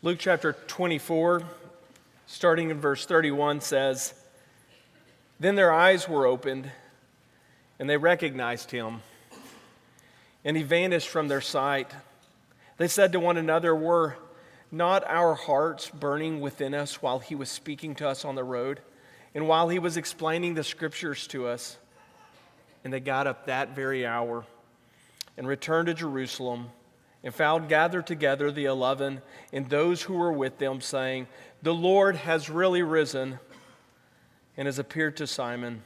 Luke chapter 24, starting in verse 31, says, "Then their eyes were opened, and they recognized him, and he vanished from their sight. They said to one another, 'Were not our hearts burning within us while he was speaking to us on the road, and while he was explaining the scriptures to us?' And they got up that very hour and returned to Jerusalem, and found gathered together the 11 and those who were with them, saying, 'The Lord has really risen and has appeared to Simon.'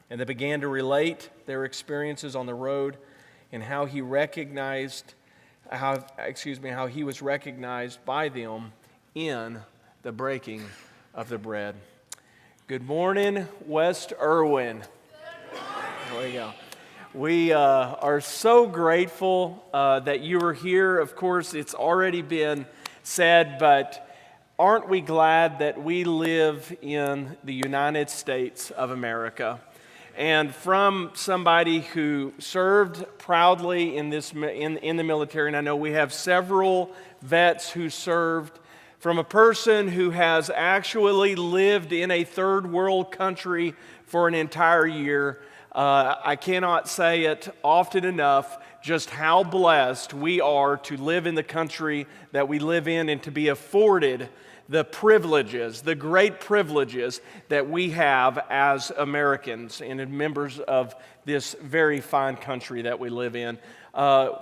And they began to relate their experiences on the road and how he was recognized by them in the breaking of the bread." Good morning, West Irwin. There we go. We are so grateful that you are here. Of course, it's already been said, but aren't we glad that we live in the United States of America? And from somebody who served proudly in the military, and I know we have several vets who served, from a person who has actually lived in a third world country for an entire year, I cannot say it often enough just how blessed we are to live in the country that we live in and to be afforded the privileges, the great privileges that we have as Americans and members of this very fine country that we live in.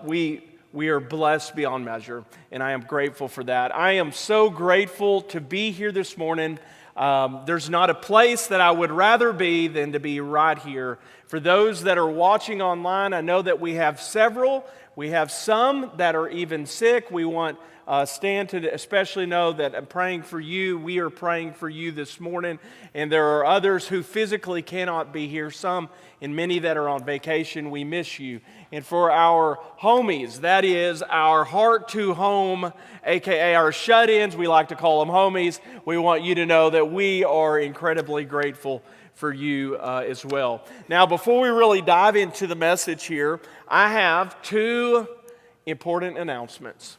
We are blessed beyond measure, and I am grateful for that. I am so grateful to be here this morning. There's not a place that I would rather be than to be right here. For those that are watching online, I know that we have several. We have some that are even sick. We want Stan to especially know that I'm praying for you. We are praying for you this morning. And there are others who physically cannot be here, some and many that are on vacation. We miss you. And for our homies, that is our heart to home, aka our shut-ins, we like to call them homies. We want you to know that we are incredibly grateful for you as well. Now, before we really dive into the message here, I have two important announcements.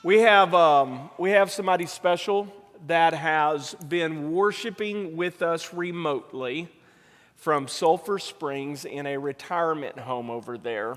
We have somebody special that has been worshiping with us remotely from Sulphur Springs in a retirement home over there,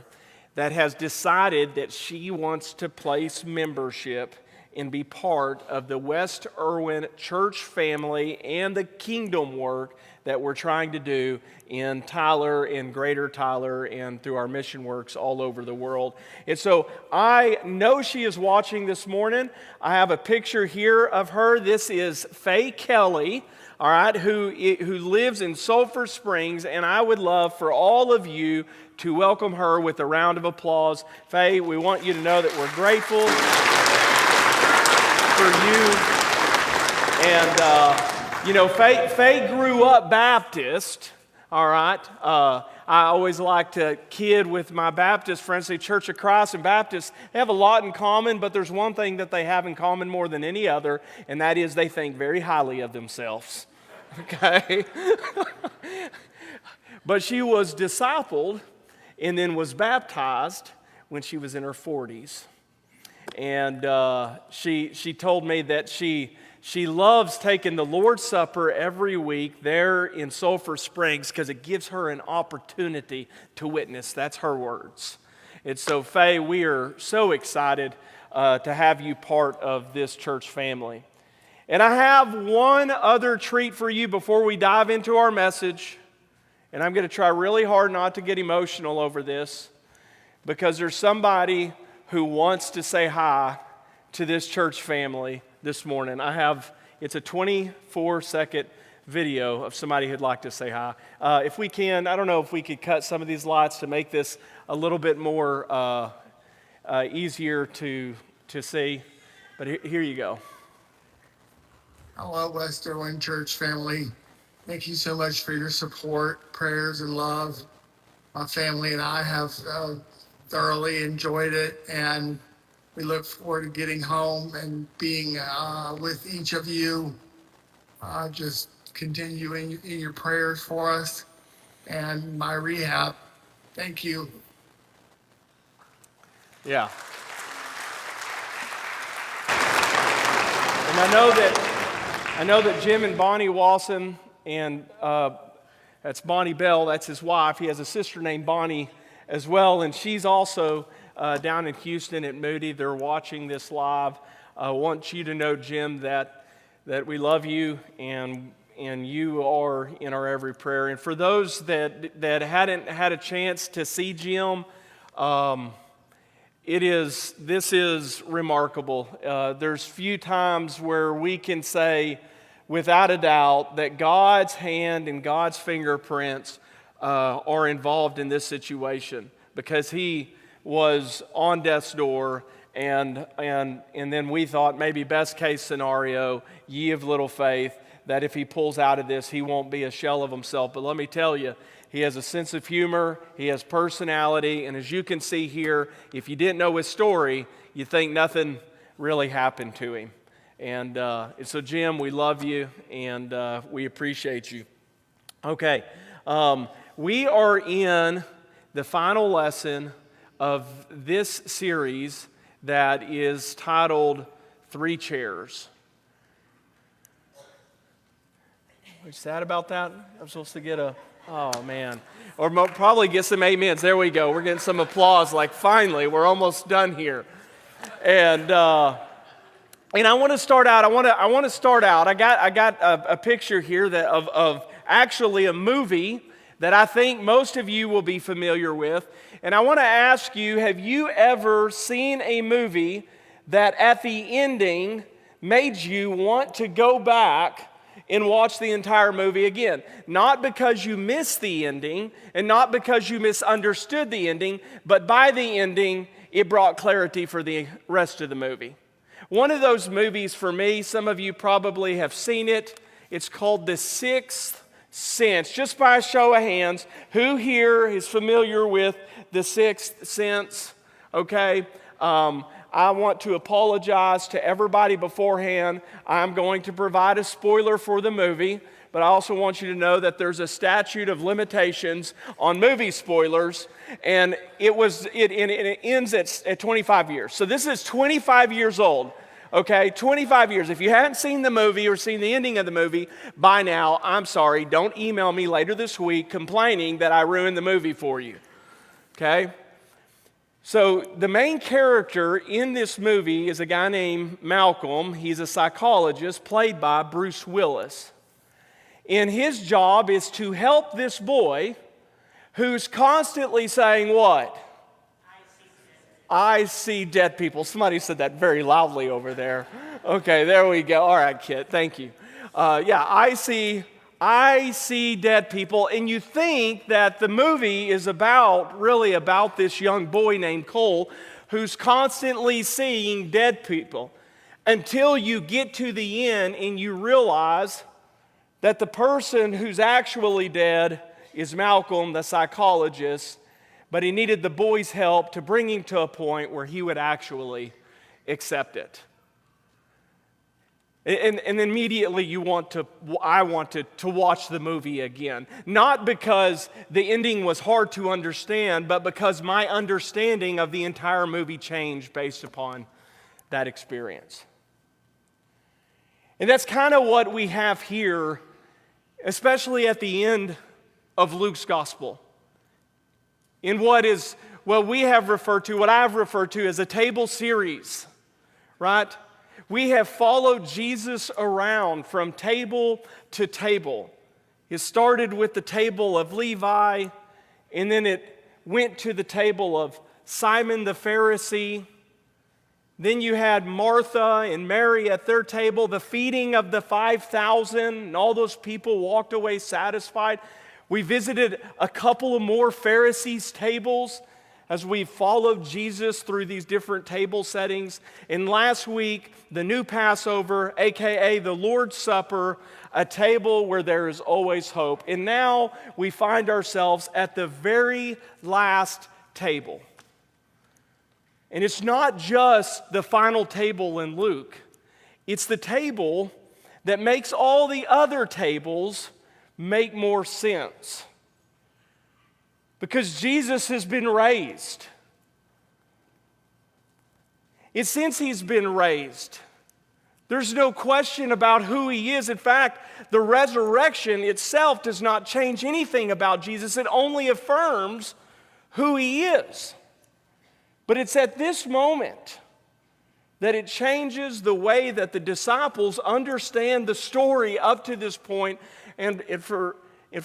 that has decided that she wants to place membership and be part of the West Irwin church family and the kingdom work that we're trying to do in Tyler, in Greater Tyler, and through our mission works all over the world. And so I know she is watching this morning. I have a picture here of her. This is Faye Kelly, all right, who lives in Sulphur Springs, and I would love for all of you to welcome her with a round of applause. Faye, we want you to know that we're grateful for you. And, Faye grew up Baptist, all right. I always like to kid with my Baptist friends, say Church of Christ and Baptists, they have a lot in common, but there's one thing that they have in common more than any other, and that is they think very highly of themselves, okay? But she was discipled and then was baptized when she was in her 40s. And she told me that she loves taking the Lord's Supper every week there in Sulphur Springs because it gives her an opportunity to witness. That's her words. And so, Faye, we are so excited to have you part of this church family. And I have one other treat for you before we dive into our message. And I'm going to try really hard not to get emotional over this, because there's somebody who wants to say hi to this church family this morning. It's a 24-second video of somebody who'd like to say hi. If we can, I don't know if we could cut some of these lights to make this a little bit more easier to see, but here you go. Hello, West Irwin Church family. Thank you so much for your support, prayers, and love. My family and I have thoroughly enjoyed it, and we look forward to getting home and being with each of you. Just continue in your prayers for us and my rehab. Thank you. Yeah. And I know that Jim and Bonnie Wasson, and that's Bonnie Bell, that's his wife. He has a sister named Bonnie as well, and she's also down in Houston at Moody. They're watching this live. I want you to know, Jim, that we love you, and you are in our every prayer. And for those that hadn't had a chance to see Jim, this is remarkable. There's few times where we can say without a doubt that God's hand and God's fingerprints are involved in this situation, because he was on death's door, and then we thought maybe best case scenario, ye of little faith, that if he pulls out of this, he won't be a shell of himself. But let me tell you, he has a sense of humor, he has personality, and as you can see here, if you didn't know his story, you think nothing really happened to him. And so Jim, we love you, and we appreciate you. Okay, we are in the final lesson of this series that is titled Three Chairs. Are you sad about that? I'm supposed to get oh man. Or probably get some amens. There we go. We're getting some applause, like finally, we're almost done here. And I want to start out. I got a picture here of actually a movie that I think most of you will be familiar with. And I want to ask you, have you ever seen a movie that at the ending made you want to go back and watch the entire movie again? Not because you missed the ending and not because you misunderstood the ending, but by the ending, it brought clarity for the rest of the movie. One of those movies for me, some of you probably have seen it. It's called The Sixth Sense. Just by a show of hands, who here is familiar with The Sixth Sense? Okay. I want to apologize to everybody beforehand. I'm going to provide a spoiler for the movie, but I also want you to know that there's a statute of limitations on movie spoilers, and it ends at 25 years. So this is 25 years old. Okay, 25 years. If you haven't seen the movie or seen the ending of the movie by now, I'm sorry. Don't email me later this week complaining that I ruined the movie for you. Okay? So the main character in this movie is a guy named Malcolm. He's a psychologist played by Bruce Willis. And his job is to help this boy who's constantly saying what? I see dead people. Somebody said that very loudly over there. Okay, there we go. All right, kid, thank you. I see dead people. And you think that the movie is really about this young boy named Cole who's constantly seeing dead people, until you get to the end and you realize that the person who's actually dead is Malcolm, the psychologist, but he needed the boy's help to bring him to a point where he would actually accept it. And immediately I wanted to watch the movie again. Not because the ending was hard to understand, but because my understanding of the entire movie changed based upon that experience. And that's kind of what we have here, especially at the end of Luke's gospel. In what I've referred to as a table series, right? We have followed Jesus around from table to table. It started with the table of Levi, and then it went to the table of Simon the Pharisee. Then you had Martha and Mary at their table, the feeding of the 5,000, and all those people walked away satisfied. We visited a couple of more Pharisees' tables as we followed Jesus through these different table settings. And last week, the new Passover, aka the Lord's Supper, a table where there is always hope. And now we find ourselves at the very last table. And it's not just the final table in Luke. It's the table that makes all the other tables make more sense. Because Jesus has been raised. It's since he's been raised There's no question about who he is. In fact, the resurrection itself does not change anything about Jesus. It only affirms who he is. But it's at this moment that it changes the way that the disciples understand the story up to this point, and for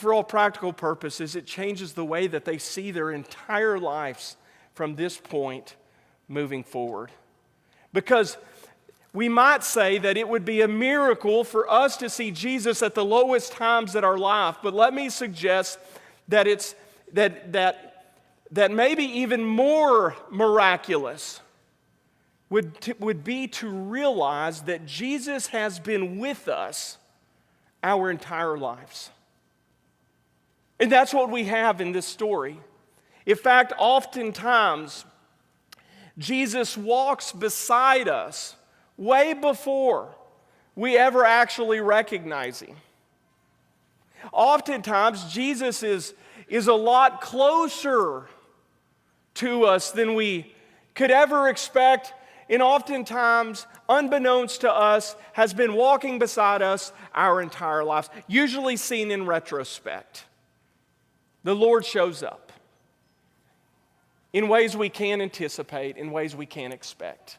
all practical purposes, it changes the way that they see their entire lives from this point moving forward. Because we might say that it would be a miracle for us to see Jesus at the lowest times in our life, but let me suggest that it's that maybe even more miraculous would be to realize that Jesus has been with us our entire lives. And that's what we have in this story. In fact, oftentimes, Jesus walks beside us way before we ever actually recognize him. Oftentimes, Jesus is a lot closer to us than we could ever expect, and oftentimes, unbeknownst to us, has been walking beside us our entire lives, usually seen in retrospect. The Lord shows up in ways we can't anticipate, in ways we can't expect.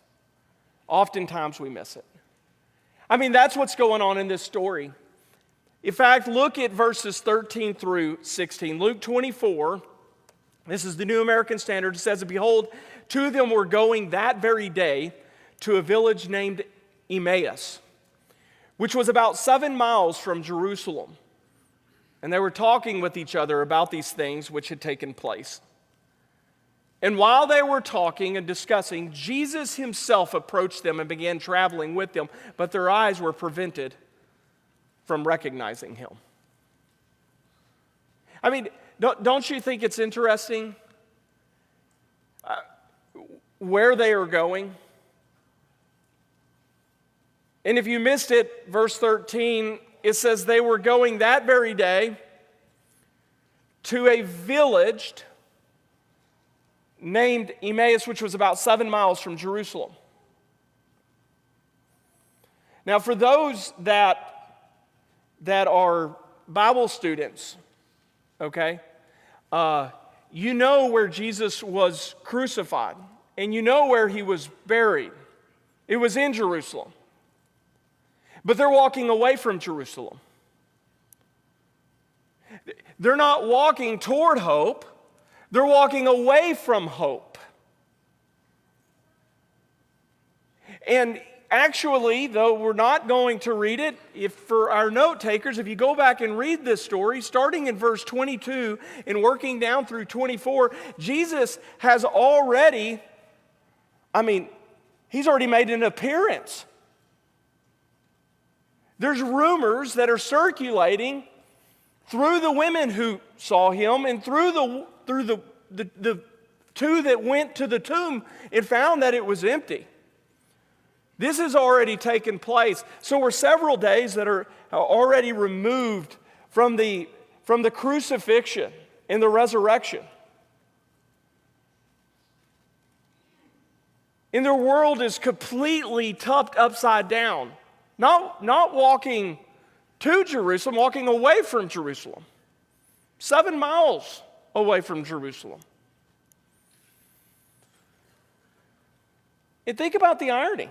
Oftentimes we miss it. I mean, that's what's going on in this story. In fact, look at verses 13 through 16. Luke 24, this is the New American Standard. It says, "Behold, two of them were going that very day to a village named Emmaus, which was about 7 miles from Jerusalem. And they were talking with each other about these things which had taken place. And while they were talking and discussing, Jesus himself approached them and began traveling with them, but their eyes were prevented from recognizing him." I mean, don't you think it's interesting where they are going? And if you missed it, verse 13, it says they were going that very day to a village named Emmaus, which was about 7 miles from Jerusalem. Now, for those that are Bible students, okay, you know where Jesus was crucified, and you know where he was buried. It was in Jerusalem. But they're walking away from Jerusalem. They're not walking toward hope. They're walking away from hope. And actually, though we're not going to read it, if for our note takers, if you go back and read this story, starting in verse 22 and working down through 24, Jesus has already, he's already made an appearance. There's rumors that are circulating through the women who saw him and through the two that went to the tomb and found that it was empty. This has already taken place. So we're several days that are already removed from the crucifixion and the resurrection. And their world is completely tucked upside down. Not walking to Jerusalem, walking away from Jerusalem. 7 miles away from Jerusalem. And think about the irony.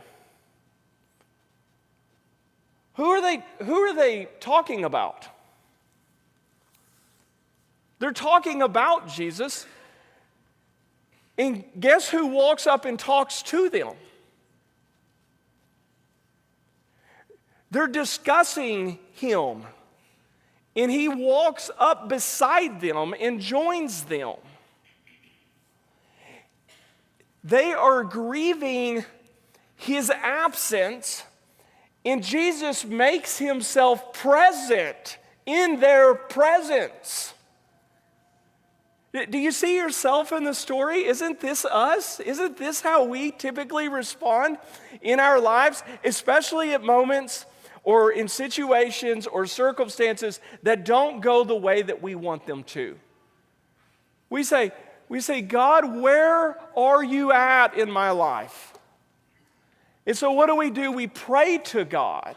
Who are they talking about? They're talking about Jesus. And guess who walks up and talks to them? They're discussing him. And he walks up beside them and joins them. They are grieving his absence, and Jesus makes himself present in their presence. Do you see yourself in the story? Isn't this us? Isn't this how we typically respond in our lives, especially at moments or in situations or circumstances that don't go the way that we want them to? We say, God, where are you at in my life? And so what do? We pray to God,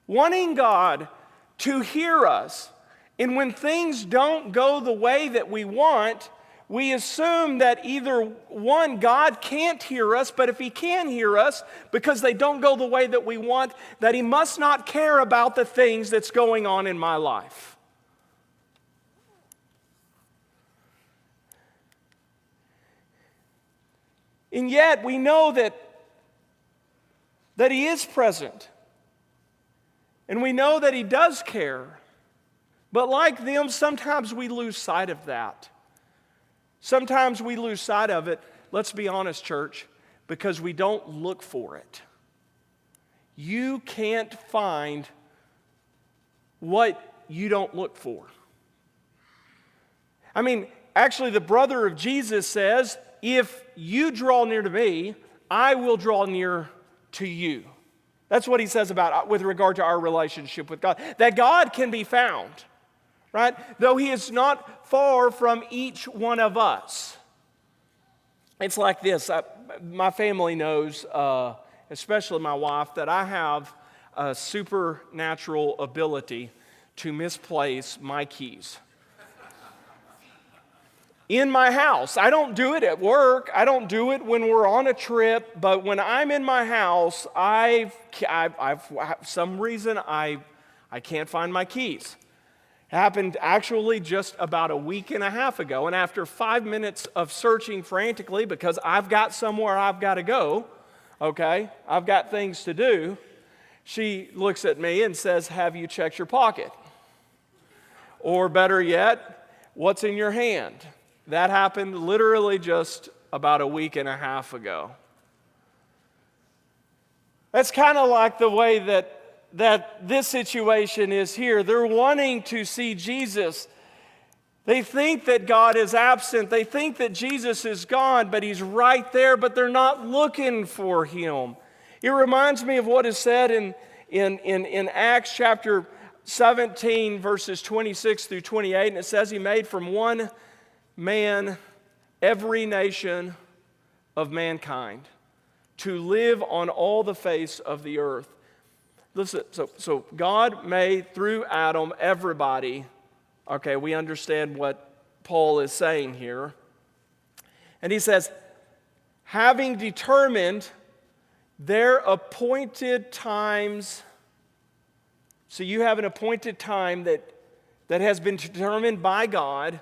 wanting God to hear us. And when things don't go the way that we want, we assume that either one, God can't hear us, but if He can hear us because they don't go the way that we want, that He must not care about the things that's going on in my life. And yet we know that He is present. And we know that He does care. But like them, sometimes we lose sight of that. Sometimes we lose sight of it, let's be honest, church, because we don't look for it. You can't find what you don't look for. I mean, actually, the brother of Jesus says, if you draw near to me, I will draw near to you. That's what he says about with regard to our relationship with God. That God can be found, right? Though He is not far from each one of us. It's like this. My family knows, especially my wife, that I have a supernatural ability to misplace my keys. In my house. I don't do it at work. I don't do it when we're on a trip. But when I'm in my house, I've some reason I can't find my keys. It happened actually just about a week and a half ago. And after 5 minutes of searching frantically, because I've got somewhere I've got to go, okay, I've got things to do, she looks at me and says, "Have you checked your pocket?" Or better yet, "What's in your hand?" That happened literally just about a week and a half ago. That's kind of like the way that this situation is here. They're wanting to see Jesus. They think that God is absent. They think that Jesus is gone, but He's right there, but they're not looking for Him. It reminds me of what is said in Acts chapter 17, verses 26 through 28, and it says, He made from one man every nation of mankind to live on all the face of the earth. Listen, so God made through Adam everybody. Okay, we understand what Paul is saying here. And he says, having determined their appointed times. So you have an appointed time that has been determined by God.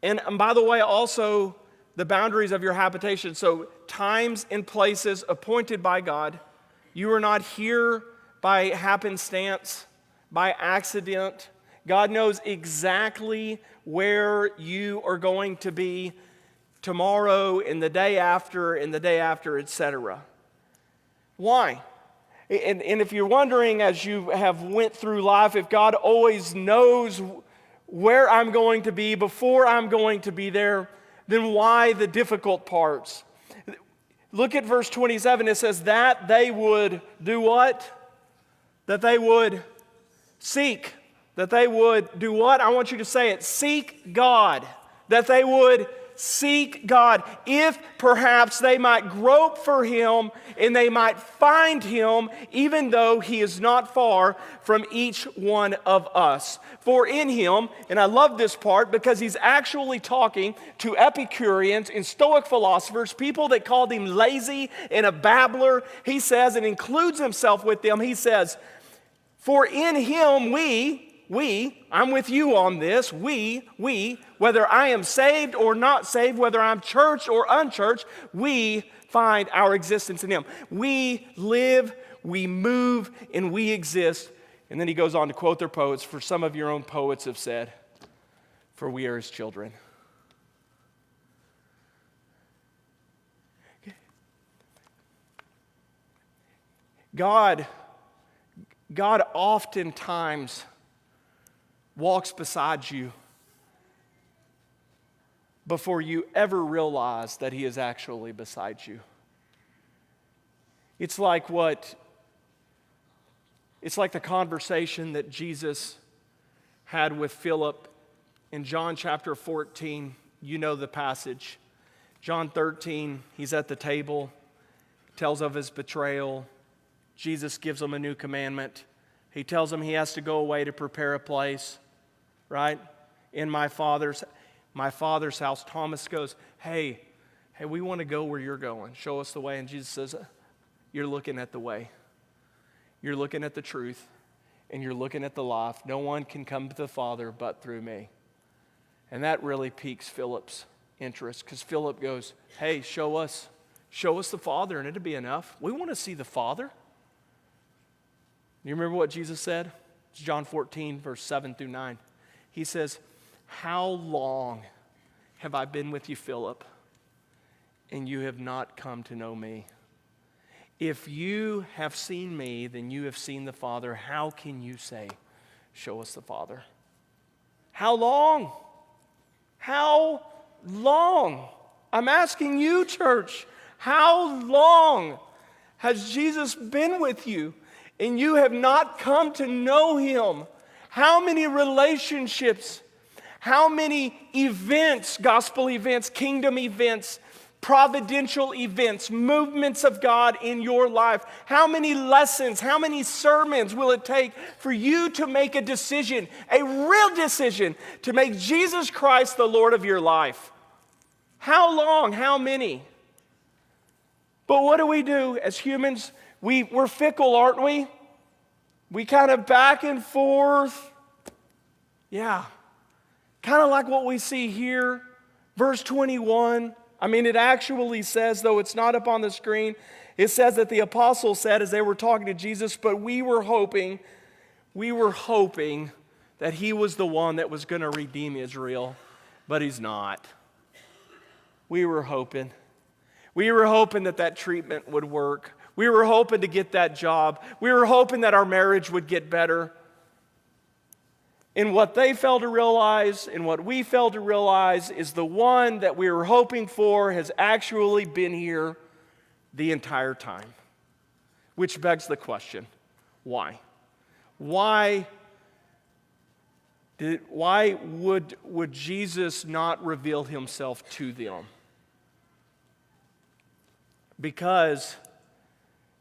And by the way, also the boundaries of your habitation. So times and places appointed by God. You are not here by happenstance, by accident. God knows exactly where you are going to be tomorrow and the day after, etc. Why? And if you're wondering as you have went through life, if God always knows where I'm going to be before I'm going to be there, then why the difficult parts? Look at verse 27. It says that they would do what? That they would seek. That they would do what? I want you to say it. Seek God. That they would seek God. If perhaps they might grope for Him and they might find Him, even though He is not far from each one of us. For in Him, and I love this part because He's actually talking to Epicureans and Stoic philosophers, people that called Him lazy and a babbler. He says, and includes Himself with them, He says, for in Him we, I'm with you on this, we, whether I am saved or not saved, whether I'm churched or unchurched, we find our existence in Him. We live, we move, and we exist. And then he goes on to quote their poets, for some of your own poets have said, for we are His children. God oftentimes walks beside you before you ever realize that He is actually beside you. It's like the conversation that Jesus had with Philip in John chapter 14. You know the passage. John 13, He's at the table. tells of his betrayal. Jesus gives him a new commandment. He tells him he has to go away to prepare a place, right? In my Father's house. Thomas goes, hey, we want to go where you're going. Show us the way. And Jesus says, you're looking at the way. You're looking at the truth. And you're looking at the life. No one can come to the Father but through me. And that really piques Philip's interest, because Philip goes, hey, show us the Father, and it'll be enough. We want to see the Father. You remember what Jesus said? It's John 14, verse 7 through 9. He says, how long have I been with you, Philip, and you have not come to know me? If you have seen me, then you have seen the Father. How can you say, show us the Father? How long? How long? I'm asking you, church, how long has Jesus been with you and you have not come to know him? How many relationships, how many events, gospel events, kingdom events, providential events, movements of God in your life? How many lessons, how many sermons will it take for you to make a decision, a real decision, to make Jesus Christ the Lord of your life? How long? How many? But what do as humans? We're fickle, aren't we? We kind of back and forth. Yeah. Kind of like what we see here. Verse 21. I mean, it actually says, though it's not up on the screen, it says that the apostles said as they were talking to Jesus, but we were hoping that he was the one that was going to redeem Israel, but he's not. We were hoping. We were hoping that treatment would work. We were hoping to get that job. We were hoping that our marriage would get better. And what they failed to realize and what we failed to realize is the one that we were hoping for has actually been here the entire time. Which begs the question, why? Why would Jesus not reveal himself to them? Because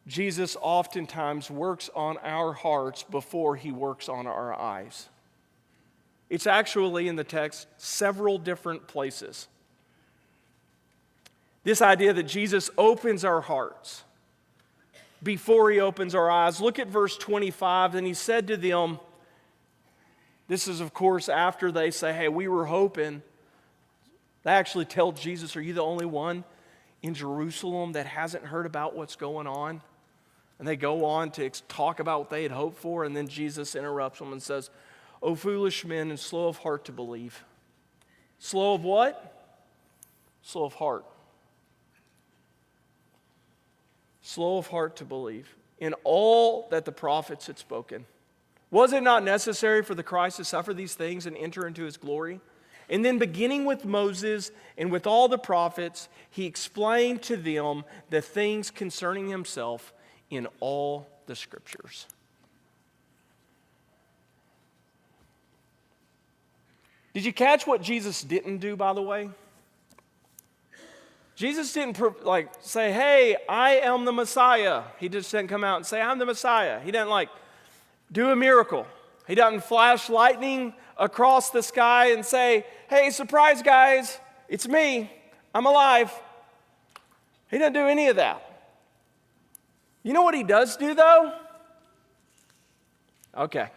Jesus oftentimes works on our hearts before he works on our eyes. It's actually in the text several different places. This idea that Jesus opens our hearts before he opens our eyes. Look at verse 25. Then he said to them, this is of course after they say, hey, we were hoping. They actually tell Jesus, are you the only one in Jerusalem that hasn't heard about what's going on? And they go on to talk about what they had hoped for, and then Jesus interrupts them and says, O foolish men and slow of heart to believe. Slow of what? Slow of heart. Slow of heart to believe in all that the prophets had spoken. Was it not necessary for the Christ to suffer these things and enter into his glory? And then beginning with Moses and with all the prophets, he explained to them the things concerning himself in all the scriptures. Did you catch what Jesus didn't do, by the way? Jesus didn't say, hey, I am the Messiah. He just didn't come out and say, I'm the Messiah. He didn't do a miracle. He doesn't flash lightning across the sky and say, hey, surprise guys, it's me. I'm alive. He doesn't do any of that. You know what he does do, though? Okay.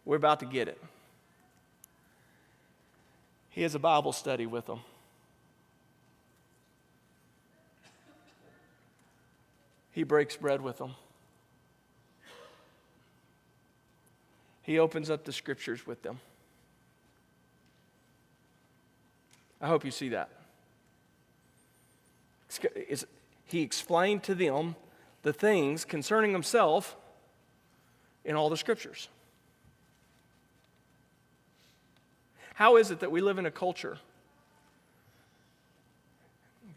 We're about to get it. He has a Bible study with them. He breaks bread with them. He opens up the scriptures with them. I hope you see that. He explained to them the things concerning himself in all the scriptures. How is it that we live in a culture?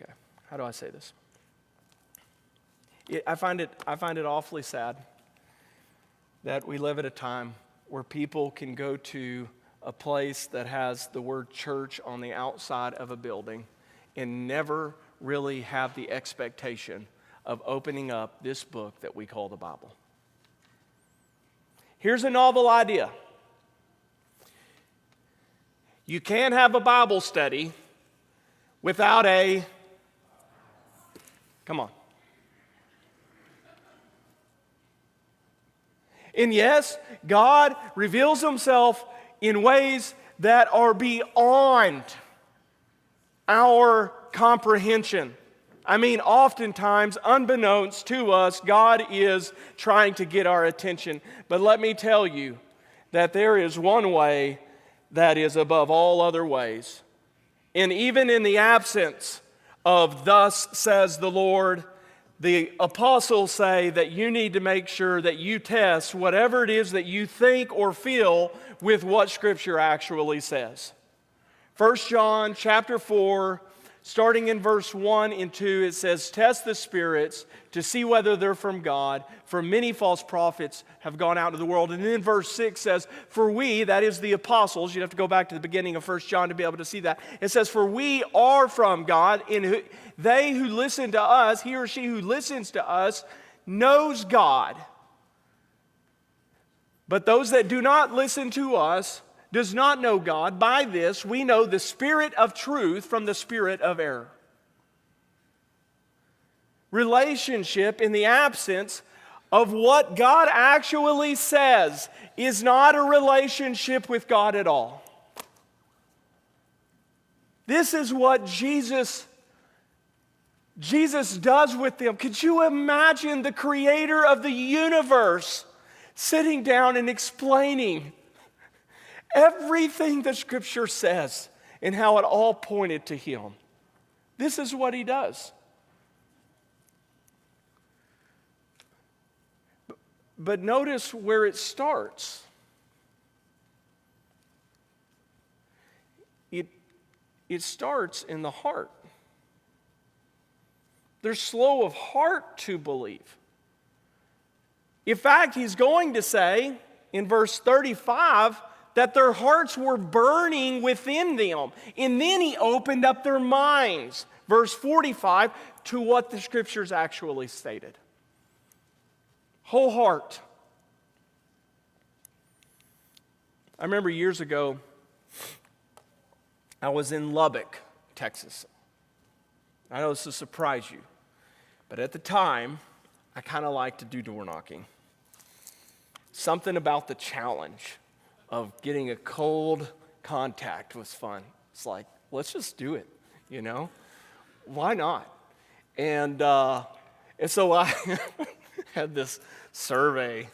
Okay, how do I say this? I find it awfully sad that we live at a time where people can go to a place that has the word church on the outside of a building and never really have the expectation of opening up this book that we call the Bible. Here's a novel idea. You can't have a Bible study without a, come on. And yes, God reveals himself in ways that are beyond our comprehension. I mean, oftentimes, unbeknownst to us, God is trying to get our attention. But let me tell you that there is one way that is above all other ways. And even in the absence of "thus says the Lord," the apostles say that you need to make sure that you test whatever it is that you think or feel with what Scripture actually says. 1 John chapter 4, starting in verse 1 and 2, it says, "Test the spirits to see whether they're from God, for many false prophets have gone out into the world." And then verse 6 says, "For we," that is the apostles, you'd have to go back to the beginning of 1 John to be able to see that. It says, "For we are from God, and they who listen to us," he or she who listens to us, "knows God. But those that do not listen to us does not know God. By this we know the spirit of truth from the spirit of error." Relationship in the absence of what God actually says is not a relationship with God at all. This is what Jesus does with them. Could you imagine the creator of the universe sitting down and explaining everything that Scripture says and how it all pointed to him? This is what he does. But notice where it starts. It starts in the heart. They're slow of heart to believe. In fact, he's going to say in verse 35 that their hearts were burning within them. And then he opened up their minds, verse 45, to what the Scriptures actually stated. Whole heart. I remember years ago, I was in Lubbock, Texas. I know this will surprise you, but at the time, I kind of liked to do door knocking. Something about the challenge of getting a cold contact was fun. It's like, let's just do it, you know? Why not? And so I had this survey.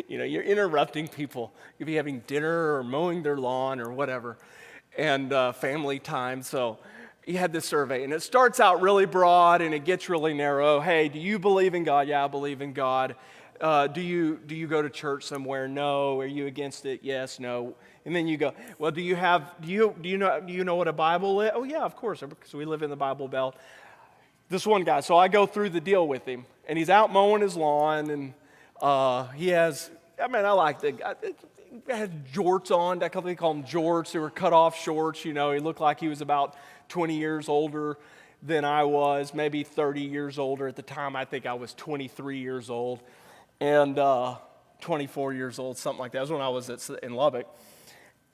You know, you're interrupting people. You'd be having dinner or mowing their lawn or whatever, and family time. So you had this survey, and it starts out really broad, and it gets really narrow. Hey, do you believe in God? Yeah, I believe in God. Do you go to church somewhere? No. Are you against it? Yes, no. And then you go, well, do you know what a Bible is? Oh yeah, of course, because we live in the Bible Belt. This one guy, so I go through the deal with him, and he's out mowing his lawn, and he has, I like the guy. He had jorts on. They call them jorts. They were cut off shorts. You know, he looked like he was about 20 years older than I was, maybe 30 years older at the time. I think I was 23 years old. And 24 years old, something like that. That was when I was in Lubbock.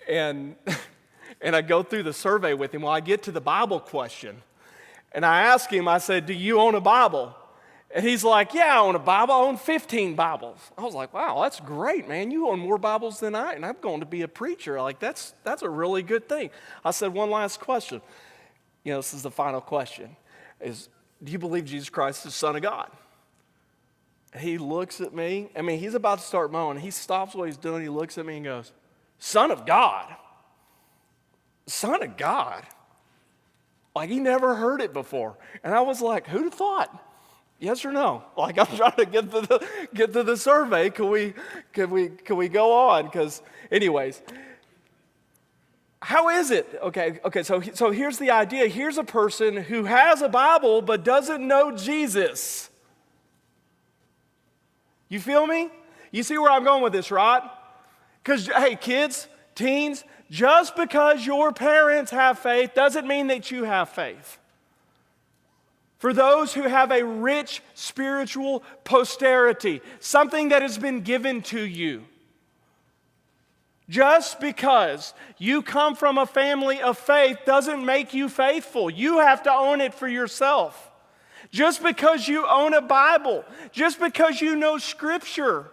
And I go through the survey with him. Well, I get to the Bible question. And I ask him, I said, do you own a Bible? And he's like, yeah, I own a Bible. I own 15 Bibles. I was like, wow, that's great, man. You own more Bibles than I, and I'm going to be a preacher. Like, that's a really good thing. I said, one last question. You know, this is the final question. Do you believe Jesus Christ is the Son of God? He looks at me. I mean, he's about to start mowing. He stops what he's doing. He looks at me and goes, Son of God? Son of God? Like, he never heard it before. And I was like, who'd have thought? Yes or no? Like, I'm trying to get to the survey. Can we go on? Because, anyways, how is it? Okay. So here's the idea. Here's a person who has a Bible but doesn't know Jesus. You feel me? You see where I'm going with this, right? Because, hey, kids, teens, just because your parents have faith doesn't mean that you have faith. For those who have a rich spiritual posterity, something that has been given to you. Just because you come from a family of faith doesn't make you faithful. You have to own it for yourself. Just because you own a Bible, just because you know Scripture,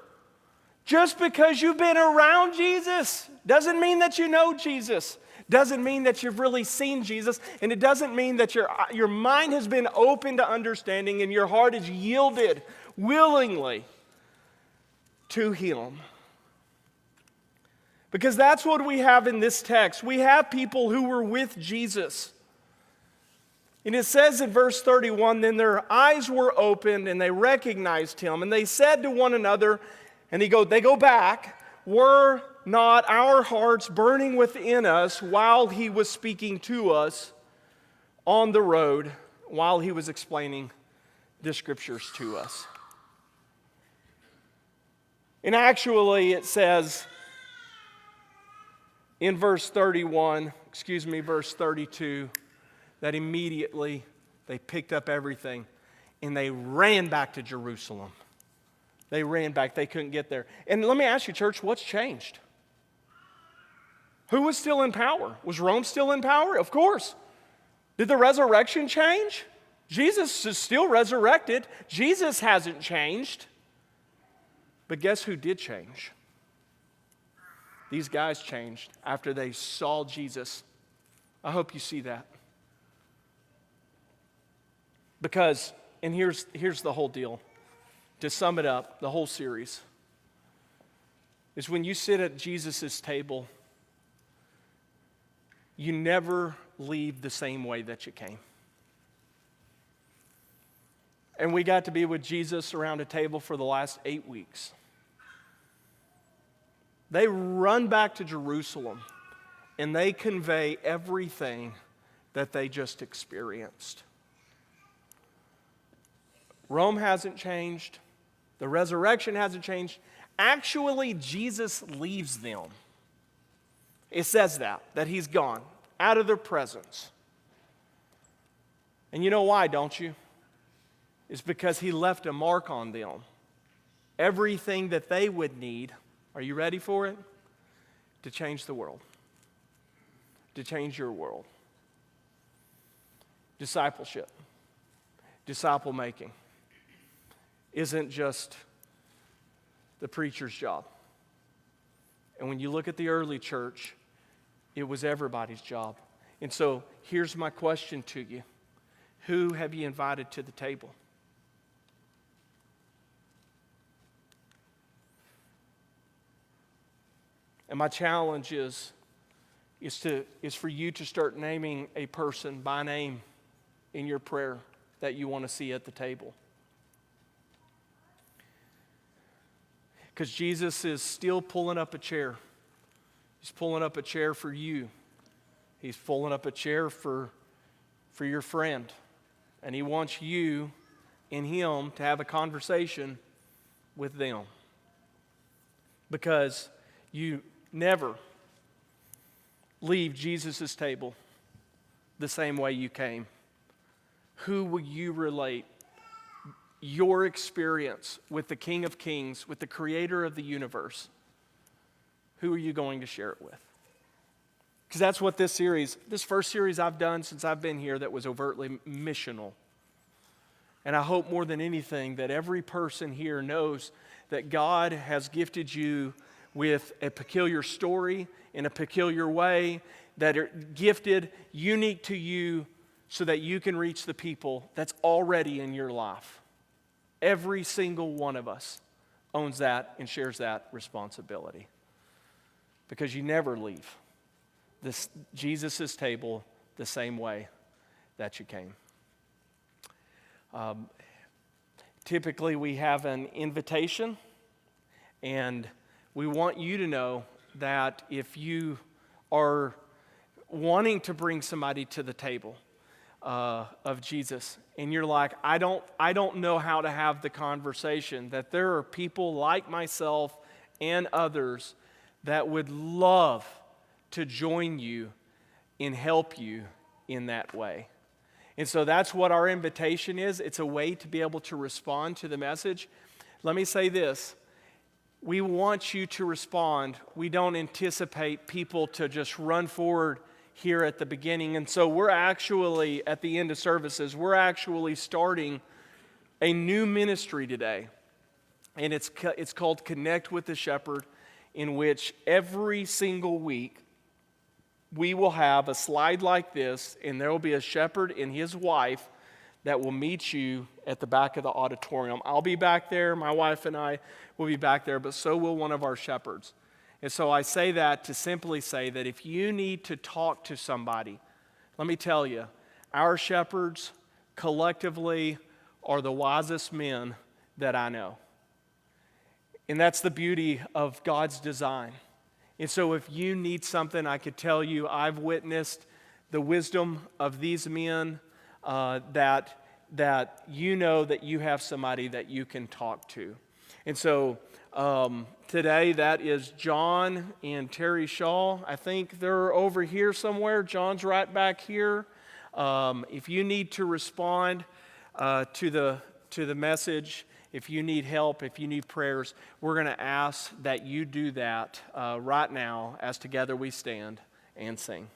just because you've been around Jesus, doesn't mean that you know Jesus. Doesn't mean that you've really seen Jesus, and it doesn't mean that your mind has been open to understanding and your heart is yielded willingly to Him. Because that's what we have in this text. We have people who were with Jesus. And it says in verse 31, then their eyes were opened and they recognized Him. And they said to one another, and they go back, were not our hearts burning within us while He was speaking to us on the road, while He was explaining the Scriptures to us? And actually it says in verse 32, that immediately they picked up everything and they ran back to Jerusalem. They ran back. They couldn't get there. And let me ask you, church, what's changed? Who was still in power? Was Rome still in power? Of course. Did the resurrection change? Jesus is still resurrected. Jesus hasn't changed. But guess who did change? These guys changed after they saw Jesus. I hope you see that. Because, and here's the whole deal. To sum it up, the whole series is when you sit at Jesus' table, you never leave the same way that you came. And we got to be with Jesus around a table for the last 8 weeks. They run back to Jerusalem and they convey everything that they just experienced. Rome hasn't changed. The resurrection hasn't changed. Actually, Jesus leaves them. It says that He's gone out of their presence. And you know why, don't you? It's because He left a mark on them. Everything that they would need, are you ready for it? To change the world. To change your world. Discipleship. Disciple making isn't just the preacher's job. And when you look at the early church, it was everybody's job. And so here's my question to you. Who have you invited to the table? And my challenge is for you to start naming a person by name in your prayer that you want to see at the table. Because Jesus is still pulling up a chair. He's pulling up a chair for you. He's pulling up a chair for your friend. And He wants you and Him to have a conversation with them. Because you never leave Jesus' table the same way you came. Who will you relate your experience with the King of Kings, with the Creator of the universe? Who are you going to share it with? Because that's what this first series I've done since I've been here that was overtly missional. And I hope more than anything that every person here knows that God has gifted you with a peculiar story in a peculiar way, that are gifted, unique to you, so that you can reach the people that's already in your life. Every single one of us owns that and shares that responsibility. Because you never leave Jesus' table the same way that you came. Typically we have an invitation, and we want you to know that if you are wanting to bring somebody to the table of Jesus, and you're like, I don't know how to have the conversation, that there are people like myself and others that would love to join you and help you in that way. And so that's what our invitation is. It's a way to be able to respond to the message. Let me say this. We want you to respond. We don't anticipate people to just run forward here at the beginning. And so we're actually, at the end of services, we're actually starting a new ministry today. And it's called Connect with the Shepherd, in which every single week we will have a slide like this, and there will be a shepherd and his wife that will meet you at the back of the auditorium. I'll be back there, my wife and I will be back there, but so will one of our shepherds. And so I say that to simply say that if you need to talk to somebody, let me tell you, our shepherds collectively are the wisest men that I know. And that's the beauty of God's design. And so if you need something, I could tell you I've witnessed the wisdom of these men, that you know that you have somebody that you can talk to. And so today that is John and Terry Shaw. I think they're over here somewhere. John's right back here. If you need to respond to the message, if you need help, if you need prayers, we're going to ask that you do that right now as together we stand and sing.